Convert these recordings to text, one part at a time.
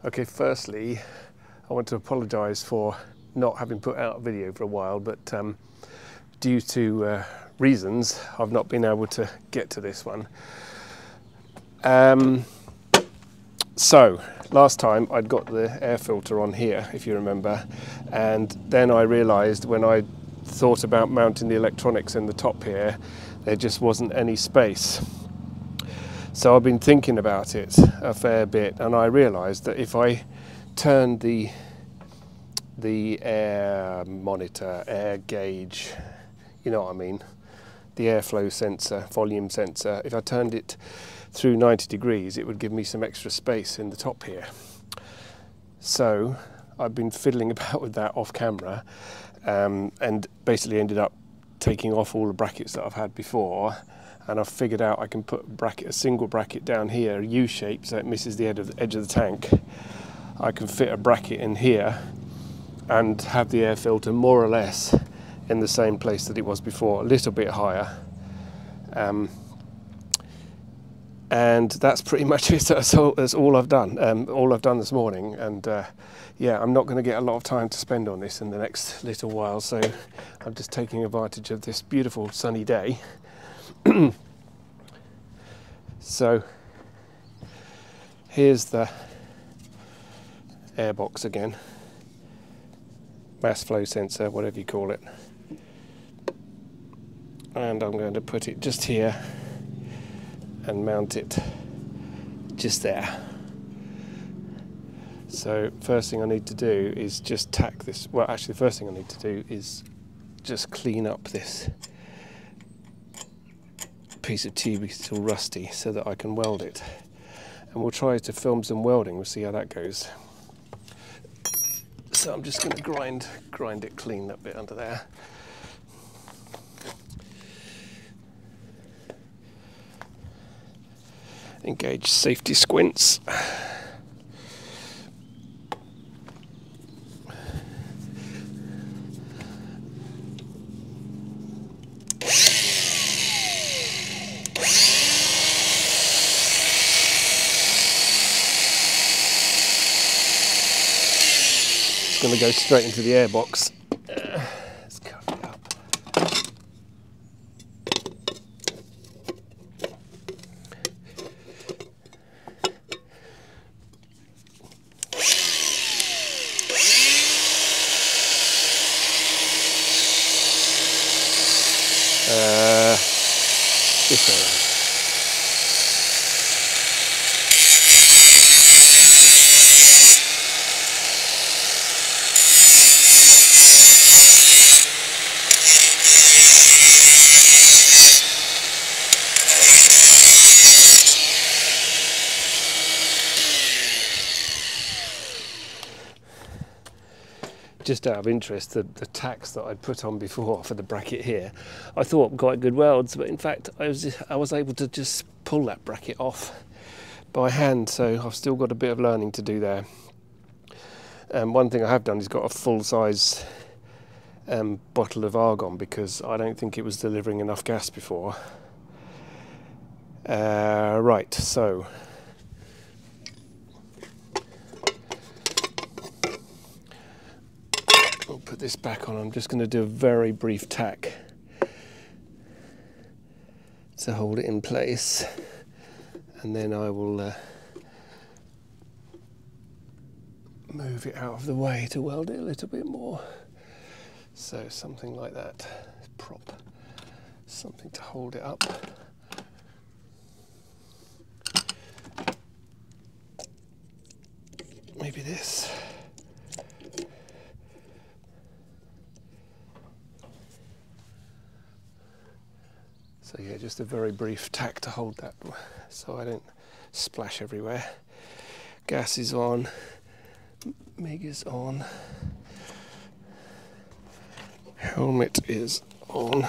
Okay, firstly, I want to apologise for not having put out a video for a while, but due to reasons, I've not been able to get to this one. So, last time I'd got the air filter on here, if you remember, and then I realised when I thought about mounting the electronics in the top here, there just wasn't any space. So I've been thinking about it a fair bit, and I realised that if I turned the air monitor, air gauge, you know what I mean, the airflow sensor, volume sensor, if I turned it through 90 degrees, it would give me some extra space in the top here. So I've been fiddling about with that off camera, and basically ended up taking off all the brackets that I've had before, and I've figured out I can put a single bracket down here, U-shaped, so it misses the edge of the tank. I can fit a bracket in here and have the air filter more or less in the same place that it was before, a little bit higher. And that's pretty much it. That's all I've done. All I've done this morning, and yeah, I'm not going to get a lot of time to spend on this in the next little while, so I'm just taking advantage of this beautiful sunny day. So here's the airbox again, mass flow sensor, whatever you call it, and I'm going to put it just here and mount it just there. So first thing I need to do is just tack this, well actually the first thing I need to do is just clean up this piece of tube because it's all rusty, so that I can weld it. And we'll try to film some welding, we'll see how that goes. So I'm just going to grind it clean, that bit under there. Engage safety squints. It's going to go straight into the airbox. Let's cover it up. This way. Just out of interest, the tacks that I'd put on before for the bracket here, I thought quite good welds, but in fact I was able to just pull that bracket off by hand, so I've still got a bit of learning to do there. One thing I have done is got a full-size bottle of argon, because I don't think it was delivering enough gas before. Right, so I'll put this back on. I'm just going to do a very brief tack to hold it in place, and then I will move it out of the way to weld it a little bit more. So something like that, prop, something to hold it up. Maybe this. So yeah, just a very brief tack to hold that so I don't splash everywhere. Gas is on, MIG is on, helmet is on.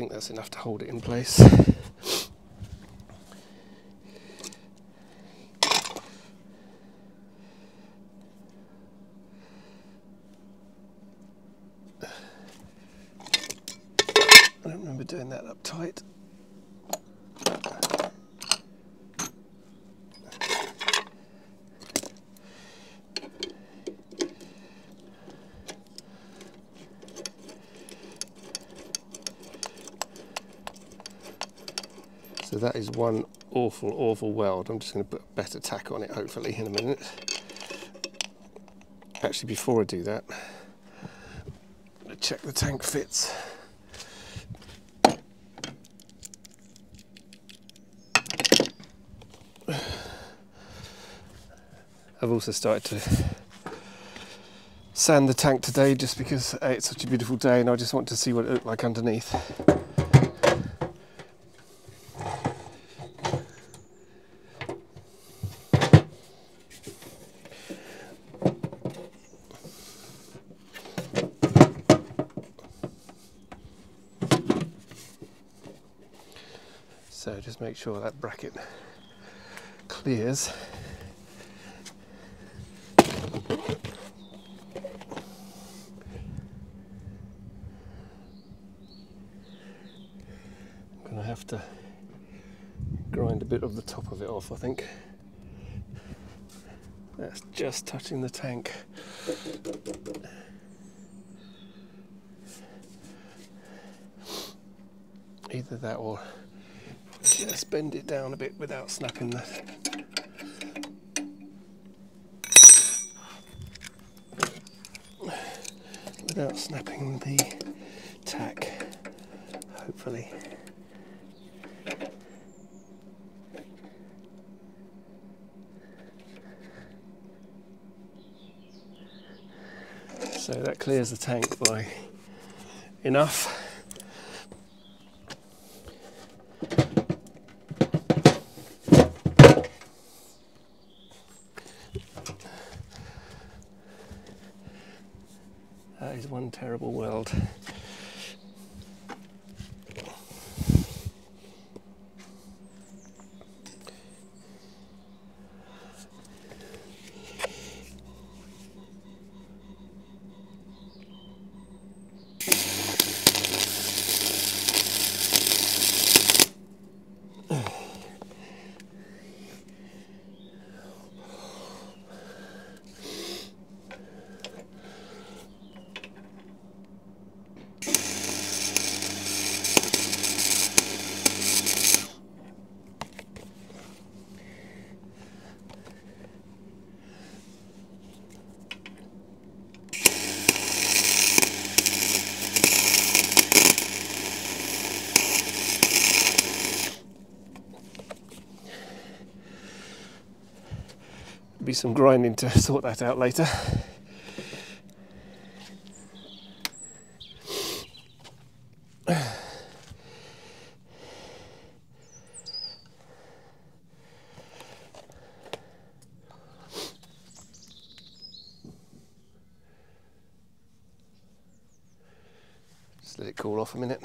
think that's enough to hold it in place. I don't remember doing that up tight. So that is one awful weld. I'm just going to put a better tack on it hopefully in a minute. Actually, before I do that, I'm going to check the tank fits. I've also started to sand the tank today just because it's such a beautiful day and I just want to see what it looked like underneath. So just make sure that bracket clears. I'm going to have to grind a bit of the top of it off, I think. That's just touching the tank. Either that or just bend it down a bit without snapping the tack, hopefully. So that clears the tank by enough. That is one terrible weld. Be some grinding to sort that out later. Just let it cool off a minute.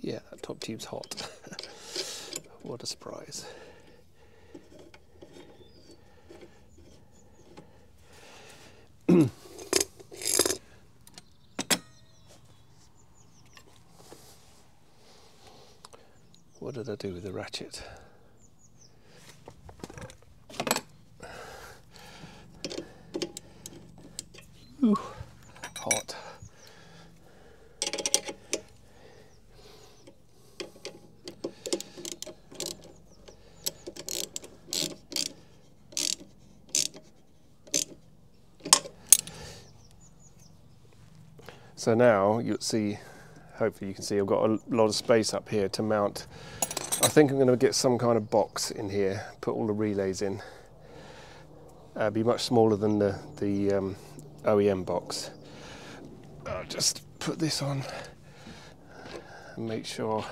Yeah, that top tube's hot. What a surprise. What did I do with the ratchet? Ooh, hot. So now you'll see, hopefully you can see I've got a lot of space up here to mount. I think I'm going to get some kind of box in here, put all the relays in. Be much smaller than the OEM box. I'll just put this on and make sure.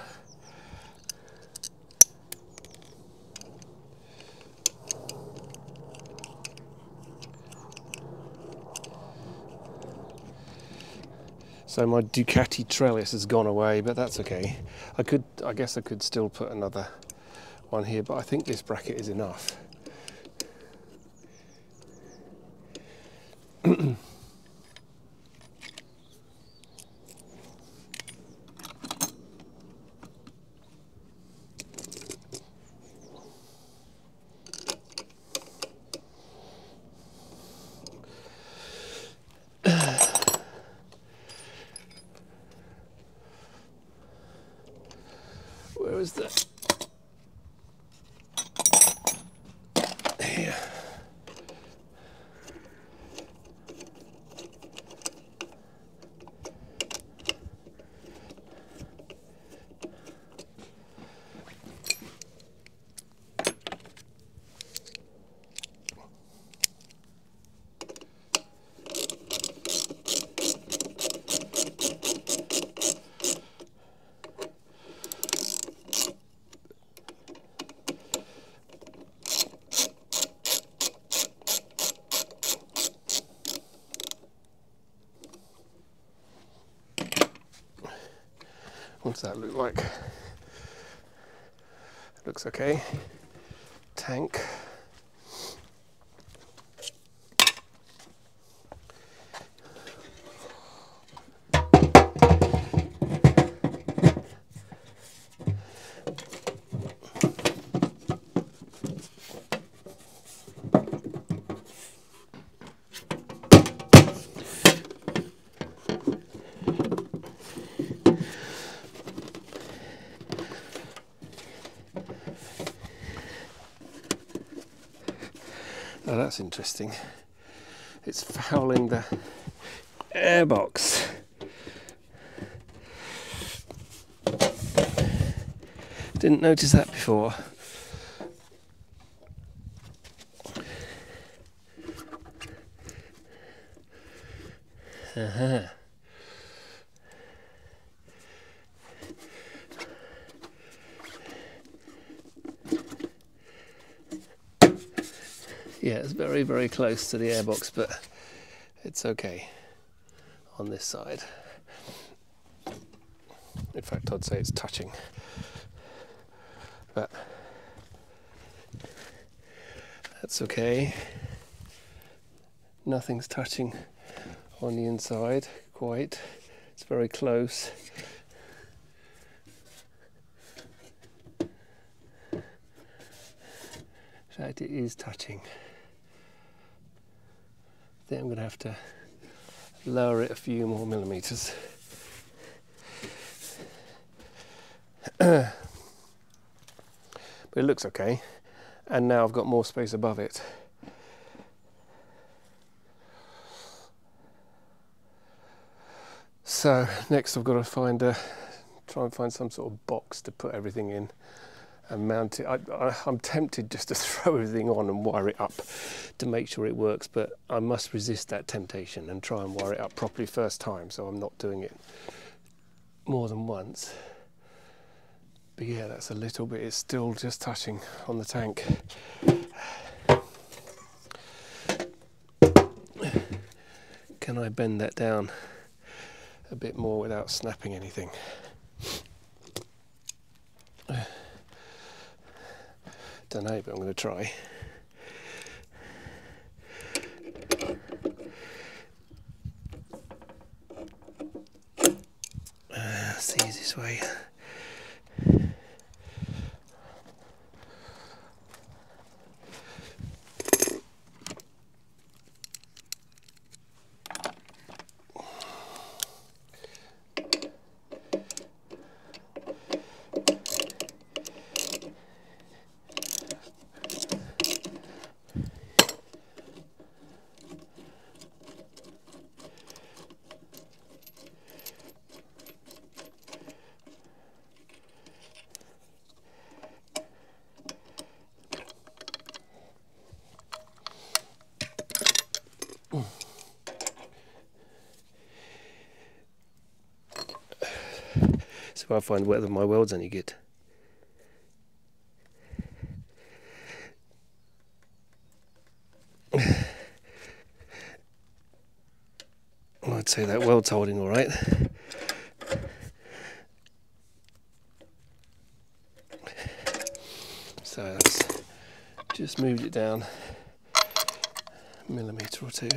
So my Ducati trellis has gone away, but that's okay. I guess I could still put another one here, but I think this bracket is enough. Where is that? Here. What's that look like? Looks okay. Tank. Oh, that's interesting. It's fouling the airbox. Didn't notice that before. Yeah, it's very, very close to the airbox, but it's okay on this side. In fact, I'd say it's touching. But that's okay. Nothing's touching on the inside quite. It's very close. In fact, it is touching. I think I'm going to have to lower it a few more millimeters. But it looks okay, and now I've got more space above it. So next I've got to try and find some sort of box to put everything in and mount it. I'm tempted just to throw everything on and wire it up to make sure it works, but I must resist that temptation and try and wire it up properly first time, so I'm not doing it more than once. But yeah, that's a little bit, it's still just touching on the tank. Can I bend that down a bit more without snapping anything? Don't know, but I'm going to try. That's the easiest way. try to find whether my weld's any good. I'd say that weld's holding all right. So that's just moved it down a millimetre or two.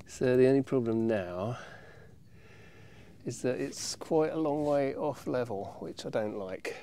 So the only problem now is that it's quite a long way off level, which I don't like.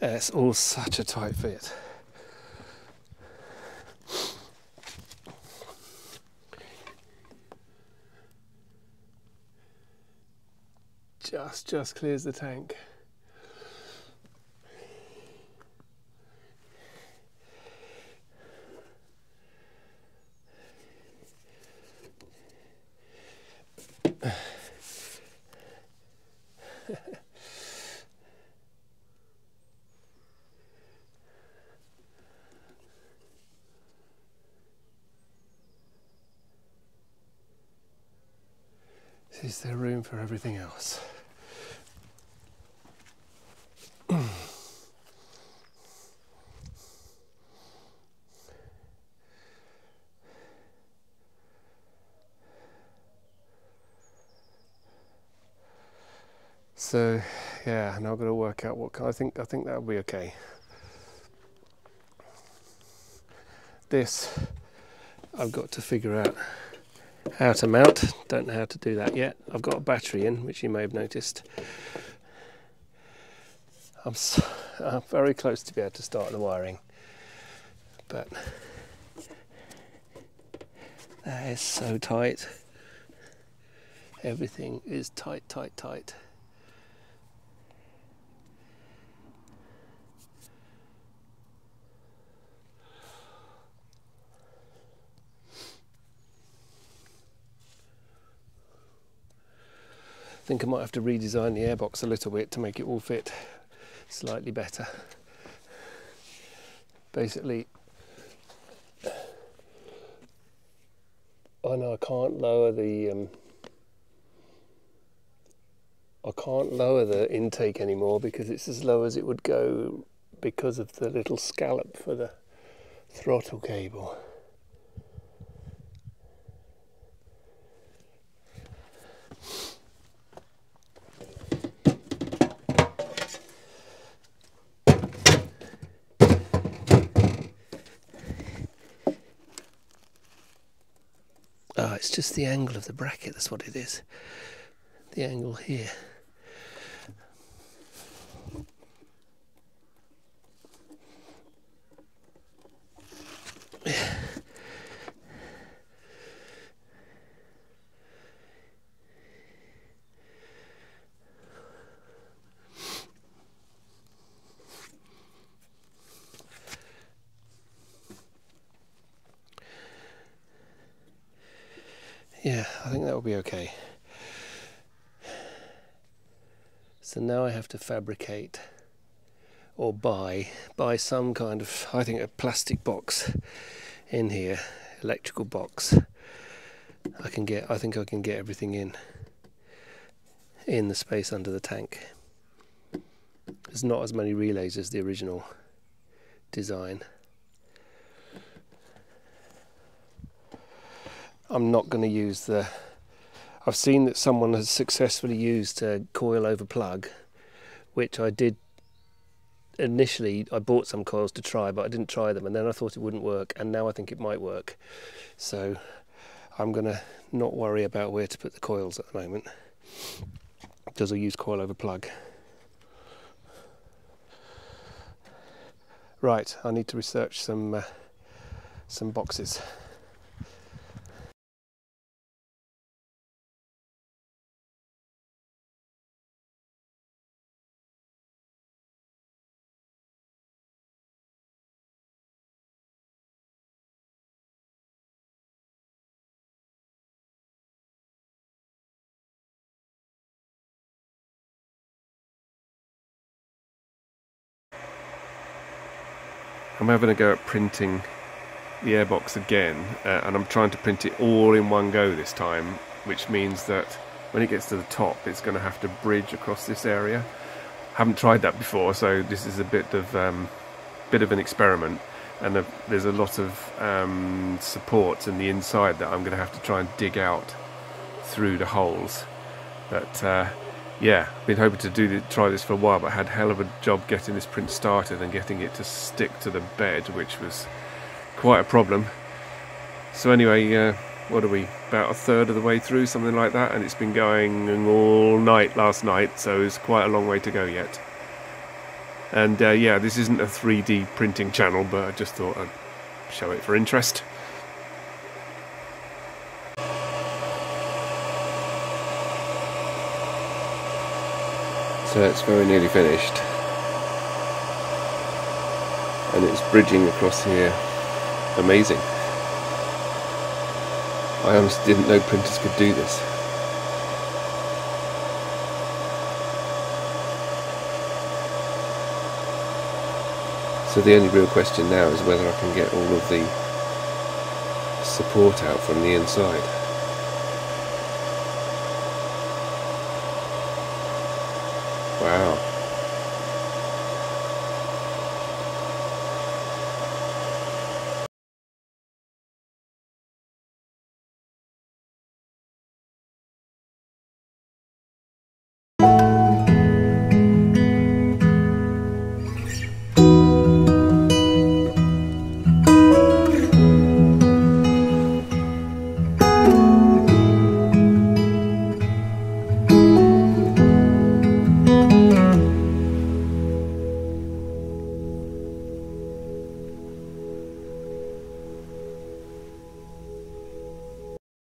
It's all such a tight fit. Just clears the tank. Is there room for everything else? So yeah, now I've got to work out what kind. I think that'll be okay. This I've got to figure out how to mount. Don't know how to do that yet. I've got a battery in, which you may have noticed. I'm very close to be able to start the wiring, but that is so tight. Everything is tight, tight, tight. I think I might have to redesign the airbox a little bit to make it all fit slightly better. Basically, I know I can't lower the intake anymore because it's as low as it would go because of the little scallop for the throttle cable. Oh, it's just the angle of the bracket, that's what it is. The angle here. Yeah, I think that will be okay. So now I have to fabricate or buy some kind of, I think, a plastic box in here, electrical box, I think I can get everything in the space under the tank. There's not as many relays as the original design. I'm not going to use the... I've seen that someone has successfully used a coil over plug, which I did initially. I bought some coils to try, but I didn't try them, and then I thought it wouldn't work, and now I think it might work. So I'm going to not worry about where to put the coils at the moment, because I'll use coil over plug. Right, I need to research some boxes. I'm having a go at printing the airbox again, and I'm trying to print it all in one go this time, which means that when it gets to the top it's going to have to bridge across this area. Haven't tried that before, so this is a bit of an experiment, and there's a lot of supports in the inside that I'm going to have to try and dig out through the holes. But yeah, been hoping to try this for a while, but had a hell of a job getting this print started and getting it to stick to the bed, which was quite a problem. So anyway, what are we, about a third of the way through, something like that, and it's been going all night last night, so it's quite a long way to go yet. And yeah, this isn't a 3D printing channel, but I just thought I'd show it for interest. So it's very nearly finished, and it's bridging across here. Amazing. I honestly didn't know printers could do this. So the only real question now is whether I can get all of the support out from the inside. Wow.